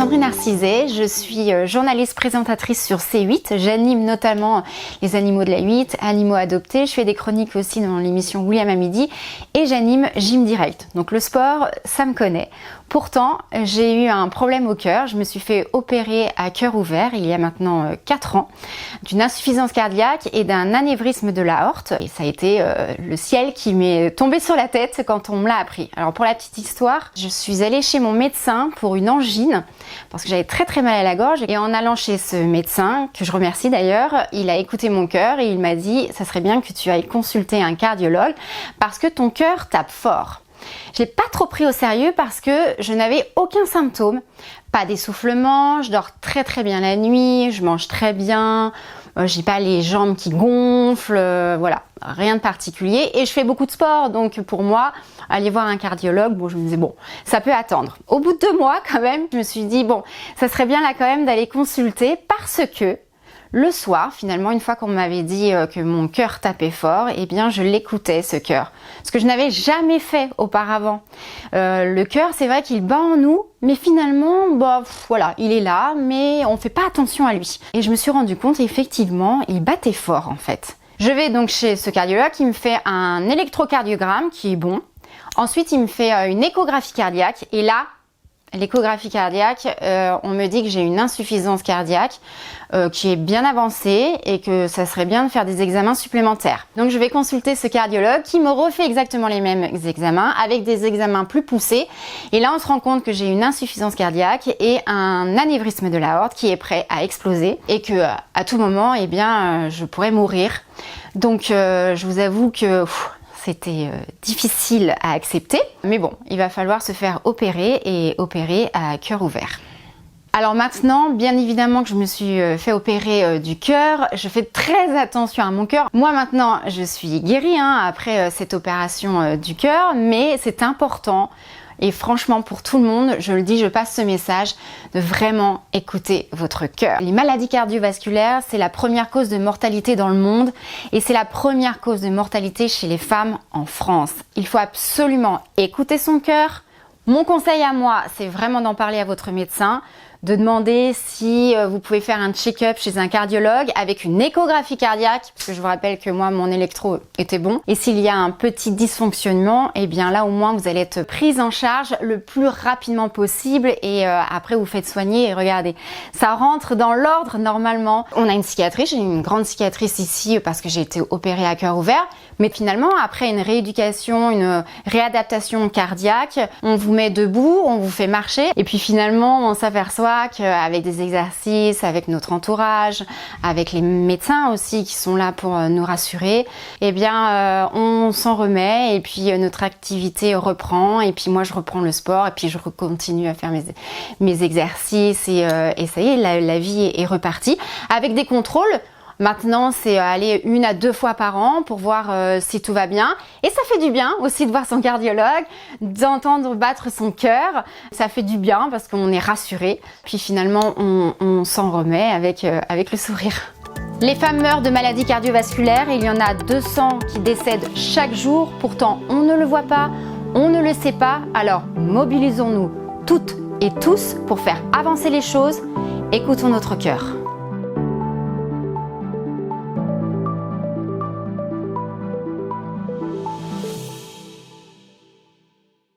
Sandrine Arcizet, je suis journaliste présentatrice sur C8. J'anime notamment les animaux de la 8, animaux adoptés. Je fais des chroniques aussi dans l'émission William à midi et j'anime Gym Direct. Donc le sport, ça me connaît. Pourtant, j'ai eu un problème au cœur. Je me suis fait opérer à cœur ouvert il y a maintenant 4 ans d'une insuffisance cardiaque et d'un anévrisme de l'aorte. Et ça a été le ciel qui m'est tombé sur la tête quand on me l'a appris. Alors pour la petite histoire, je suis allée chez mon médecin pour une angine parce que j'avais très mal à la gorge. Et en allant chez ce médecin, que je remercie d'ailleurs, il a écouté mon cœur et il m'a dit « ça serait bien que tu ailles consulter un cardiologue parce que ton cœur tape fort ». Je l'ai pas trop pris au sérieux parce que je n'avais aucun symptôme, pas d'essoufflement, je dors très bien la nuit, je mange très bien, j'ai pas les jambes qui gonflent, voilà, rien de particulier et je fais beaucoup de sport donc pour moi, aller voir un cardiologue, bon je me disais bon, ça peut attendre. Au bout de 2 mois quand même, je me suis dit bon, ça serait bien là quand même d'aller consulter parce que le soir, finalement, une fois qu'on m'avait dit que mon cœur tapait fort, eh bien, je l'écoutais, ce cœur. Ce que je n'avais jamais fait auparavant. Le cœur, c'est vrai qu'il bat en nous, mais finalement, voilà, il est là, mais on ne fait pas attention à lui. Et je me suis rendu compte, effectivement, il battait fort, en fait. Je vais donc chez ce cardiologue qui me fait un électrocardiogramme qui est bon. Ensuite, il me fait une échographie cardiaque. Et là, l'échographie cardiaque, on me dit que j'ai une insuffisance cardiaque qui est bien avancée et que ça serait bien de faire des examens supplémentaires. Donc je vais consulter ce cardiologue qui me refait exactement les mêmes examens avec des examens plus poussés. Et là on se rend compte que j'ai une insuffisance cardiaque et un anévrisme de l'aorte qui est prêt à exploser et que à tout moment, eh bien, je pourrais mourir. Donc je vous avoue que c'était difficile à accepter, mais bon, il va falloir se faire opérer et opérer à cœur ouvert. Alors maintenant, bien évidemment que je me suis fait opérer du cœur, je fais très attention à mon cœur. Moi maintenant, je suis guérie après cette opération du cœur, mais c'est important. Et franchement, pour tout le monde, je le dis, je passe ce message de vraiment écouter votre cœur. Les maladies cardiovasculaires, c'est la première cause de mortalité dans le monde et c'est la première cause de mortalité chez les femmes en France. Il faut absolument écouter son cœur. Mon conseil à moi, c'est vraiment d'en parler à votre médecin, de demander si vous pouvez faire un check-up chez un cardiologue avec une échographie cardiaque, parce que je vous rappelle que moi, mon électro était bon. Et s'il y a un petit dysfonctionnement, eh bien là, au moins, vous allez être prise en charge le plus rapidement possible et après, vous faites soigner et regardez, ça rentre dans l'ordre normalement. On a une cicatrice, j'ai une grande cicatrice ici parce que j'ai été opérée à cœur ouvert, mais finalement, après une rééducation, une réadaptation cardiaque, on vous met debout, on vous fait marcher et puis finalement, on s'aperçoit qu'avec des exercices, avec notre entourage, avec les médecins aussi qui sont là pour nous rassurer, eh bien on s'en remet et puis notre activité reprend et puis moi je reprends le sport et puis je continue à faire mes exercices et ça y est, la vie est repartie avec des contrôles. Maintenant, c'est aller 1 à 2 fois par an pour voir si tout va bien. Et ça fait du bien aussi de voir son cardiologue, d'entendre battre son cœur. Ça fait du bien parce qu'on est rassuré. Puis finalement, on s'en remet avec le sourire. Les femmes meurent de maladies cardiovasculaires. Il y en a 200 qui décèdent chaque jour. Pourtant, on ne le voit pas, on ne le sait pas. Alors, mobilisons-nous toutes et tous pour faire avancer les choses. Écoutons notre cœur.